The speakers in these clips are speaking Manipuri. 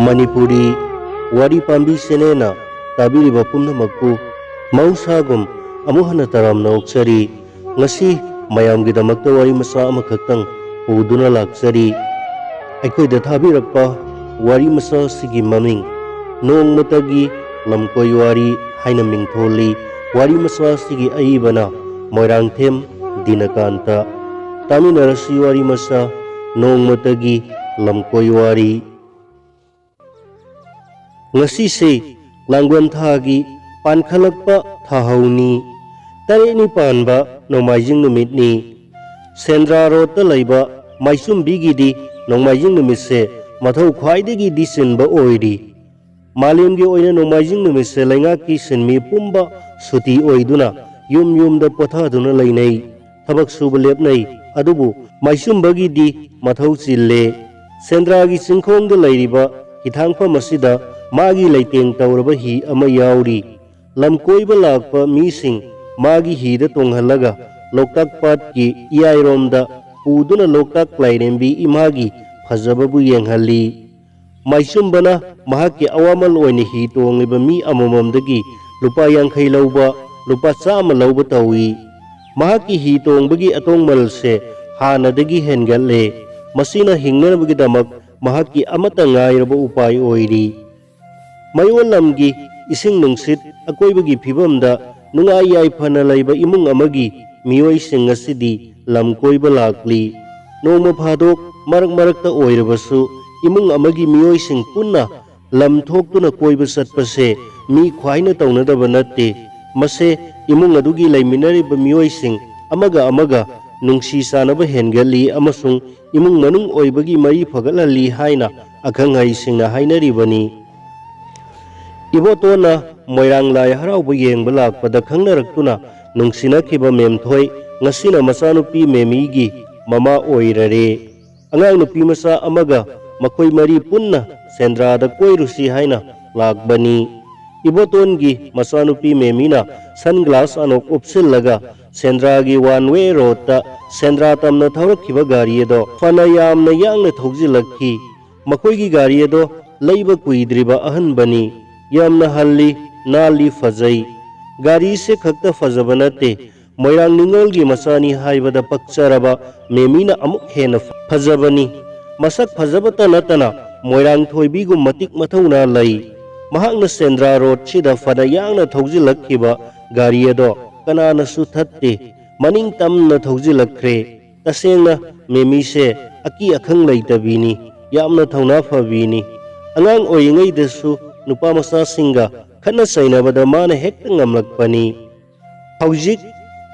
Manipuri wari pambi senena tabiriba pumnamakpu mausagum amuhana taramna oksari ngasi mayamgidamakta wari masa amakhaktang uduna laksari aikoida thabirakpa wari masa sigi maming nongmatagi lamkoi wari haina mingtholi wari masa sigi aibana moirangthem dinakanta taminarasi wari masa nongmatagi lamkoi wari ngasi se langwan thagi pankhalakpa thahauni tareni panba nomaijing numitni Sendra Road ta laiba maisum bigidi nomaijing numit se mathau khwaidagi disenba oiri malemgi oina nomaijing numit se laingaki senmi pumba suti oiduna yum da pothaduna lainai thabak suba lepnai adubu maisum bagidi mathau chille Sendra gi singkhong da lairiba hithangfa masida magi leiteng tauraba hi ama yauri lamkoiba lakpa mising magi hi da tonghalaga loktak pat ki iyairomda uduna loktak lairembi imagi phajababu yenghalli maisumbana mahaki awamal oine hi tongliba mi amamamdagi lupa yankhai lauba lupa chama lauba tawi mahaki hi tongbagi atongmal se hanadagi hengalle masina hingnabagi damak mahaki amata ngairaba upai oiri Mayon lamgi ising nungsit akoibagi phibamda nungai yaifana laiba imung amagi miyoi sing asidi lamkoiba lakli noma phadok marak-marakta oirabasu imung amagi miyoi sing punna lamthoktuna koiba satpase mi khwaina taunadaba natte mase imung adugi laiminariba miyoi sing amaga nungsi sanaba hengali amasung imung manung oibagi mari phagalali haina akhangai singna hainaribani Ibotona moirang lai harauba yengba lakpada khangnarakuna nungsinakhiba memthoi ngasina masanupi memigi mama oirare angang nupi masa amaga makhoi mari punna sendrada koirusi haina lakbani ibotongi masanupi memina sunglass anok upsillaga sendragi one way road ta sendra tamna thaurakhiba gari edo fana yamna yangna thogjilakhi makhoigi gari edo leiba kuidriba ahanbani yamna halli nali fazai gari se khakta fazaba nate moirang ningolgi masani haibada pakcharaba memina amuk hena fazabani masak fazabata natana moirang thoibigum matik mathauna lai mahakna Sendra Road sida fada yangna thogjilakhiba gari ado kanana su thatte maning tamna thogjilakhre tasengna memi se aki akhang leitabini yamna thauna fabini angang oingai desu nupa masa singa khana sainabada mana hekta ngamlakpani haujik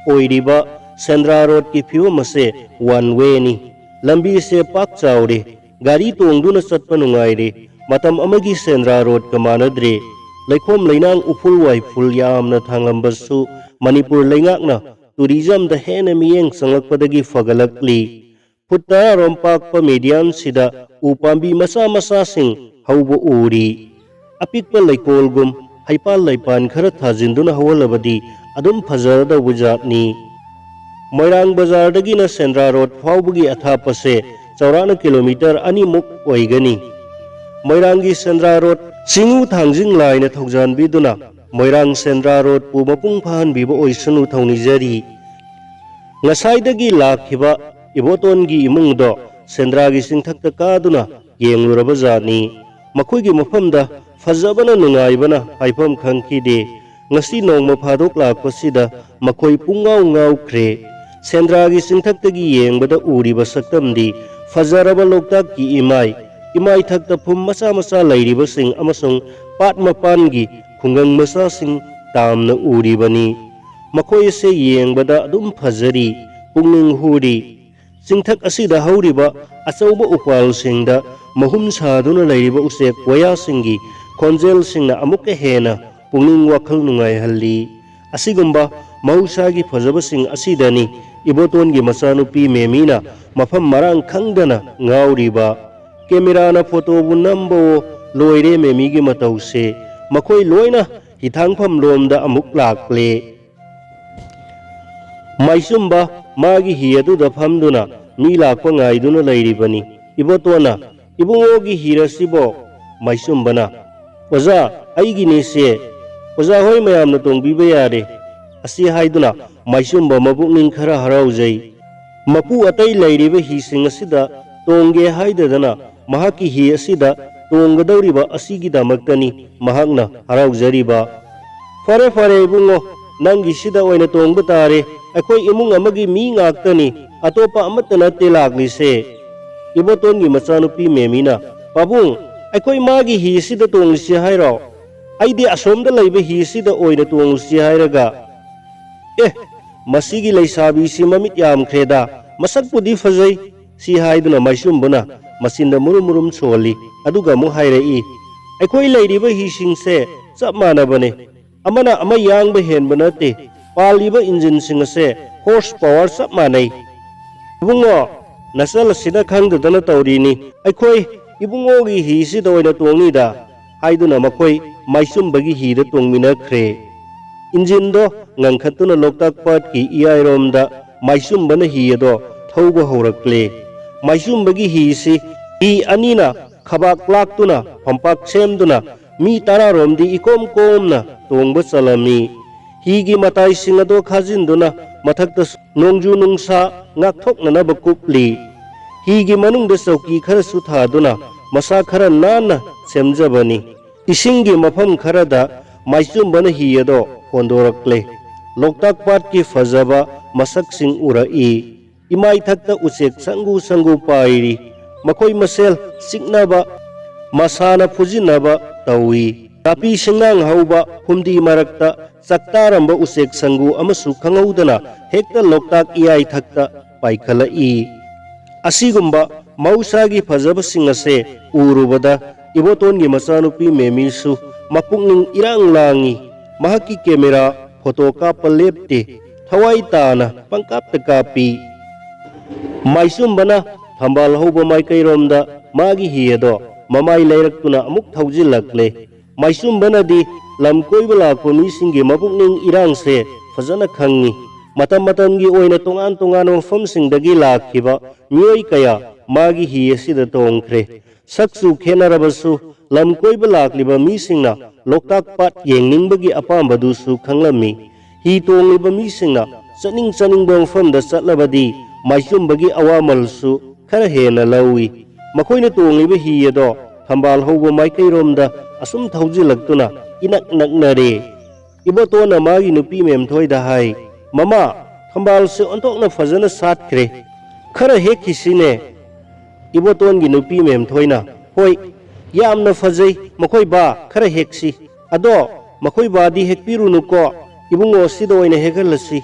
oiriba Sendra Road ki phiwa mase one way ni lambi se pak chawre gari tongduna satpa nungaire matam amagi Sendra Road ka manadre laikhom leinang uful wai ful yamna thangambasu Manipur leingakna tourism da hena miyeng sangakpadagi fagalakli putta rompak pa median sida upambi masa sing haubo uri apikpa laikolgum haipal laipan khara thajinduna hawalabadi adum fazarada wujatni moirang bazar dagi na Sendra Road phawbugi athapase chaurana kilometer ani muk oigani moirangi Sendra Road singu thangjing laina thogjan biduna moirang Sendra Road pu mapung phan bibo oisunu thaunijari ngasai dagi lakhiba ibotongi imungdo Sendra gi singthakta kaduna yengluraba jani makhoigi mafamda fazabana nungaibana haifam khangkhide ngasi nongma phadok lakpasida makhoi pungau ngaukhre Sendra gi singthaktagi yengbada uriba saktamdi fazaraba loktak ki imai thakta phum masa lairiba sing amasung pat mapangi khungang masa sing tamna uribani makhoi se yengbada adum fazari pungning huri singthak asida hauriba achauba upal singda mahum saduna lairiba usek waya singi konjel singna amuka hena pungning wakhal nungai halli asigumba mausagi fazaba sing asidani ibotongi masanupi memina mafam marang khangdana ngauriba camera na photo bu nambo loire memigi matause makhoi loina hithangpham lomda amuk lakle maisumba magi hiyadu da famduna mi lakpa ngaiduna lairibani ibotona ibungogi hirasibo माइसुम्बना ओजा अईगिनी से ओजा होय मयामना तोंगबीबा यारे असी हाइदुना माइसुम्बा मबुकनिंग खरा हराउजै मपु अतै लैरिबा हिसिंग असिदा तोंगे हाइददना महाकी हि असिदा तोंगदौरिबा असिगिदमक्तनी महाकना हराउजरिबा फरे फरे इबुंगो नंगी सिदा ओइना तोंगबा तारे अखोय इमुंग अमगी मी ngaktani अतोपा अमत्त नत्ते लागलिसे इबोतोनगी मचानुपी मेमीना पाबुंग अखोय मागी हि सिदा तोंगलिसे हाइरो अइदि असोमदा लैबा हि सिदा ओइना तोंगलिसे हाइरगा मसीगी लैसाबी सि ममित यामख्रेदा मसकपुदी फजै सि हाइदुना माइसुम्बना मसिंदा मुरुम मुरुम सोली अदुगा मु हाइरई अखोय लैरिबा हिसिंगसे चप मानबने अमना अमा यांगबा हेनबा नते पालिबा इंजिन सिंगसे हॉर्स पावर चप मानै इबुंगो नसल सिदा खंगदना तौरीनी अखोय इबुंगोगी हि सिदा ओइना तोंगनीदा हाइदुना मखोय माइसुम्बगी हिदा तोंगमिनख्रे इंजिन दो ngangkhatuna loktak pat ki iairom da maisumbana hi ado thauba horakle maisumbagi hi si hi anina khabak laktuna phampak semduna mi tararom di ikom komna tongba chalami hi gi matai sing ado khajinduna mathakta nongju nungsa ngakthokna na bakupli hi gi manung da sauki khara su thaduna masa khara nana semjabani isingi mafam khara da maisumbana hi ado hondorakle Loktak पाट की फजबा मसक सिंग उरई इमाई थक्ता उचेक संगु संगु पाइरी मखोई मसेल सिकनाबा मसाना फुजिनबा तौई तापी सिंगांग हौबा हुमदी मरक्ता चक्तारंबा उचेक संगु अमसु खंगौदना हेक्ता लोकताक इयाई थक्ता पाइखलई असिगुम्बा मौसागी फजबा सिंगसे उरुबदा इबोतोनगी मचानुपी मेमीसु मपुंगनिंग इरांग लांगी महकी कैमरा फोटो काप लेपते थवाई ताना पंकाप कापी माइसुम्बना थंबाल हौबा माइकैरोमदा मागी हियदो ममाई लैरक्तुना अमुक थौजिलक्ले माइसुम्बना दी लमकोइबा लाक्पा मिसिंगी मपुकनिंग इरांगसे फजना खंगी मतम मतमगी ओइना तोंगान तोंगान मफमसिंगदगी लाखिबा मियोई कया मागी हियसिदा तोंगख्रे सक्सु खेनरबसु लमकोइबा लाक्लिबा मिसिंगना लोकताक पाट येंगनिंगबगी अपामबदुसु खंगलमी हि तोंगलिबा मिसिंगना चनिंग चनिंगबा मफमदा चटलबदी माइसुम्बगी अवामलसु खरा हेना लौई मखोइना तोंगलिबा हि अदो थंबाल हौबा माइकैरोमदा असुम थौजिलक्तुना इनक नकनरे इबोतोना मागी नुपी मेमथोइदा हाय ममा थंबाल से ओंतोकना फजना सातख्रे खरा हेखिसिने इबोतोनगी नुपी मेमथोइना होय यामना फजै मखोय बा खरा हेक्सी अदो मखोय बादी हेकपिरुनुको इबुंगो सिदा ओइना हेगलसी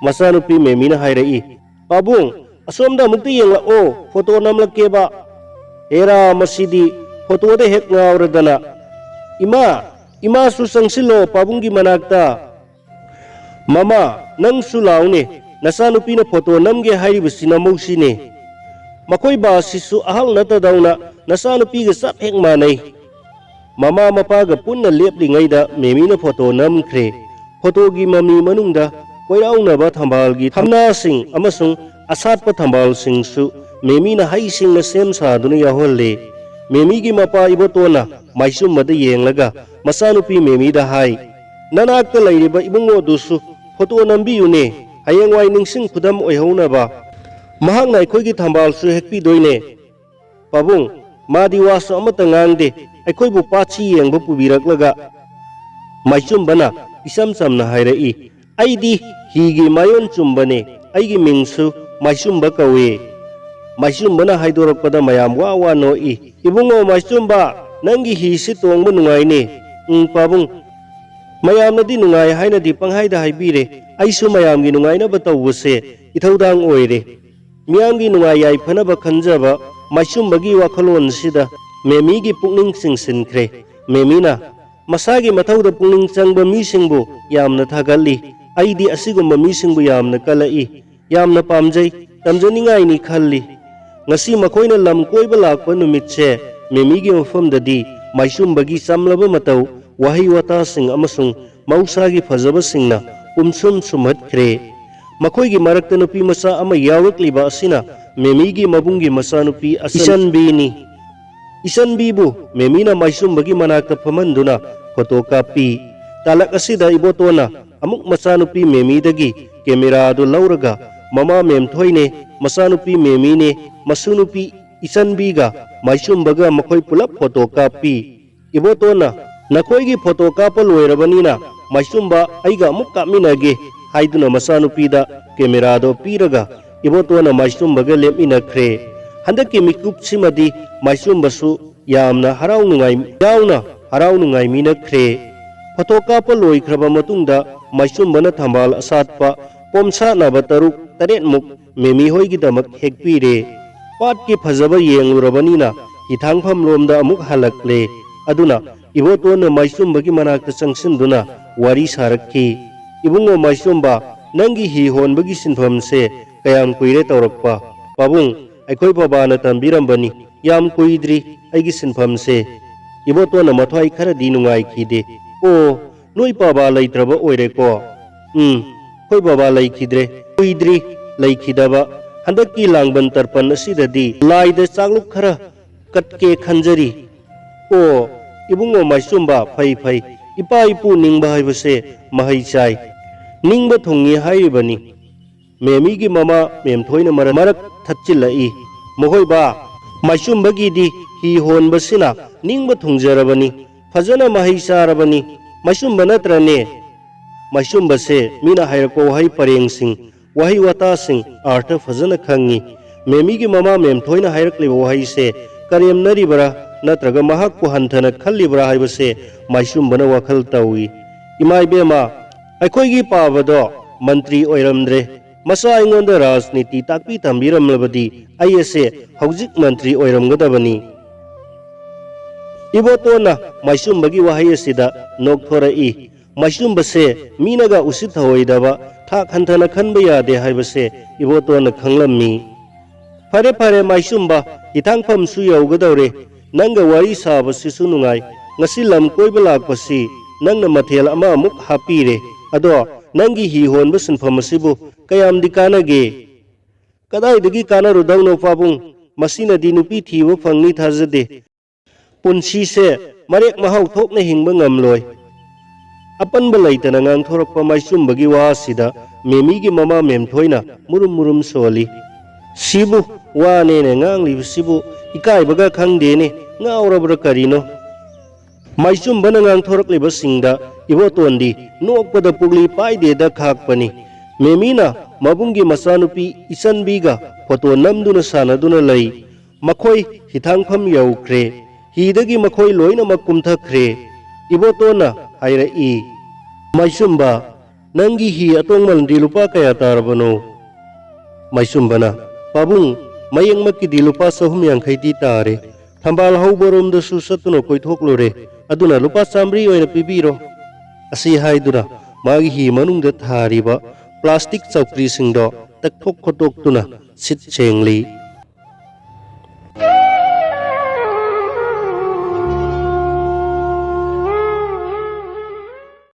मचानुपी मेमीना हाइरई पाबुंग असोमदा मुक्ति येंगलाओ फोटो नमलकेबा एरा मसीदी फोटोदा हेक ngaurदना इमा सु संगसिलो पाबुंगी मनाक्ता ममा नंग सु लाउने नचानुपीना फोटो नमगे हाइरिबसिना मौसिने मखोय बा सिसु अहल नतदौना नचानुपीगा चप हेक मानै mama मपागा पुन्ना लेपलिङैदा मेमीना photo नमख्रे फोटोगी mummy मनुंगदा कोइराउनबा थंबालगी थमनासिंग अमसुंग असातपा थंबालसिंगसु मेमीना हाइसिंगना same सादुना याहोल्ले मेमीगी Mopa इबोतोना माइसुम्बदा येंगलगा मचानुपी मेमीदा हाय ननाक्ता लैरिबा इबुंगोदुसु फोटो नंबियुने हयेंवाई निंगसिंग खुदम ओइहौनबा महाकना अखोइगी थंबालसु हेकपिदोइने पाबुंग मादी वासु अमता ngángde अखोइबु पाची येंगबा पुबिरक्लगा माइसुम्बना इसम समना हाइरई अइदी हिगी मायोन चुम्बने अइगी मिंगसु माइसुम्बा कवे माइसुम्बना हाइदोरकपदा मयाम वा वा नोई इबुंगो माइसुम्बा नंगी हिसि तोंगबा नुंगाइने पाबुंग मयामनदी नुंगाइ हाइनदी पंगहाइदा हाइबिरे अइसु मयामगी नुंगाइनबा तौबसे इथौदांग ओइरे मियामगी नुंगाइ याइफनबा खंजबा माइसुम्बगी वाखलोनसिदा मेमीगी पुकनिंग सिंसिनख्रे मेमीना मसागी मथौदा पुकनिंग चंगबा मिसिंगबु यामना थागल्ली अइदी असिगुम्बा मिसिंगबु यामना कलई यामना पामजै तमजनिंगाइनी खल्ली ngasi मखोइना लम कोइबा लाकपा नुमितसे मेमीगी मफमददी माइसुम्बगी चमलबा मतौ वाही वाता सिंग अमसुंग मौसागी फजबा सिंगना उमसुम सुमहत्ख्रे मखोइगी मरक्ता नुपी मचा अमा यावरक्लिबा असिना मेमीगी मबुंगी मचानुपी असनबीनी इचनबीबु मेमीना माइसुम्बगी मनाक्ता फमंदुना फोटो कापी तालक असिदा इबोतोना अमुक मचानुपी मेमीदगी कैमेरा दो लौरगा mama मेमथोइने मचानुपी मेमीने मसुनुपी इचनबीगा माइसुम्बगा मखोय pull-up photo copy इबोतोना नखोयगी photo काप लोइरबनीना माइसुम्बा आइगा अमुक कामिनगे हाइदुना मचानुपीदा कैमेरा दो पीरगा इबोतोना माइसुम्बगा लेमिनख्रे हंदकी मिकुपसिमदी माइसुम्बसु यामना हराउनुंगाई मिनख्रे फोटो काप लोइख्रबा मतुंगदा माइसुम्बना थंबाल असातपा पोमसानाबा तरुक तरेटमुक मेमी होइगिदमक हेकपीरे पाट की फजबा येंगलुरबनीना हिथांगफम लोमदा अमुक हलक्ले अदुना इबोतोना माइसुम्बगी मनाक्ता चंगसिनदुना वारी सारखी इबुंगो माइसुम्बा नंगी ही होनबगी सिनफमसे कयाम कुइरे तौरकपा पाबुंग अखोई बाबाना तंबीरंबनी याम कुइद्री अगी सिनफमसे इबोतोना मथवाई खरदी नुंगाइखिदे ओ नोई बाबा लैत्रबा ओइरेको खोई बाबा लैखिद्रे कुइद्री लैखिदबा हंदकी लांगबन तरपन असिददी लाइद चांगलुक खरा कटके खंजरी ओ इबुंगो माइसुम्बा फै फै इपा इपु निंगबा हाइबसे महै चाइ निंगबा थोंगी हाइबनी मेमीगी ममा मेमथोइना मरक थच्चिल्लई मखोइबा माइसुम्बगीदी ही होनबसिना निंगबा थोंजरबनी फजना महै चारबनी माइसुम्बा नत्रने माइसुम्बसे मीना हाइरको वहाई परेंगसिंग वहाई वातासिंग अर्थ फजना खंगी मेमीगी ममा मेमथोइना हाइरक्लिबा वहाइसे करेमनरिबरा नत्रगा महाकु हंथना खल्लिबरा हाइबसे माइसुम्बना वखल तौई इमाइबेमा अखोइगी पाबदो मंत्री ओइरमद्रे मसा आइंगोंदा राजनीति ताकपी तंबीरमलबदी आइएसे हौजिक मंत्री ओइरमगदबनी इबोतोना माइसुम्बगी वहाई असिदा नोकथोरई माइसुम्बसे मीनगा उसित होइदबा थाक हंथना खनबा यादे हाइबसे इबोतोना खंगलम्मी फरे फरे माइसुम्बा हिथांगफमसु यौगदौरे नंगा वारी साबसिसु नुंगाई ngasi lam koiba lakpasi nangna mathel ama amuk hapire ado nangi hi honba sinfam asibu kayam di kanage kadai dagi kanaru dangno pabung masina di nupi thiwa phangni thajade punsi se marek mahau thokna hingba ngamloi apan ba laitana ngang thorakpa maisumbagi wa sida memi gi mama memthoina murum murum soli sibu wa ne ne ngang li sibu ikai baga khangde ne ngaurabra karino माइसुम बनंगांग थोरकलिबा सिंगदा इबोतोंदी नोकपदा पुगली पाइदेदा खाकपनी मेमीना मबुंगी मसानुपी इचनबीगा फोटो नमदुना सानदुना लई मखोई हिथांगफम यौख्रे हिदगी मखोई लोइना मकुमथख्रे इबोतोना हाइरई माइसुमबा नंगी ही अतोंगमलदी लुपा कया तारबनो माइसुमबना पाबुंग मयंगमकी दिलुपा 150 तारे थंबाल हौबरोमदसु सतुनो कोइथोकलोरे अदुना लुपा 100 ओइना पिबीरो असि हाइदुना मागी ही मनुंगदा थारिबा प्लास्टिक चौकरी सिंगदो तकथोक खोटोकतुना सिट चेंगली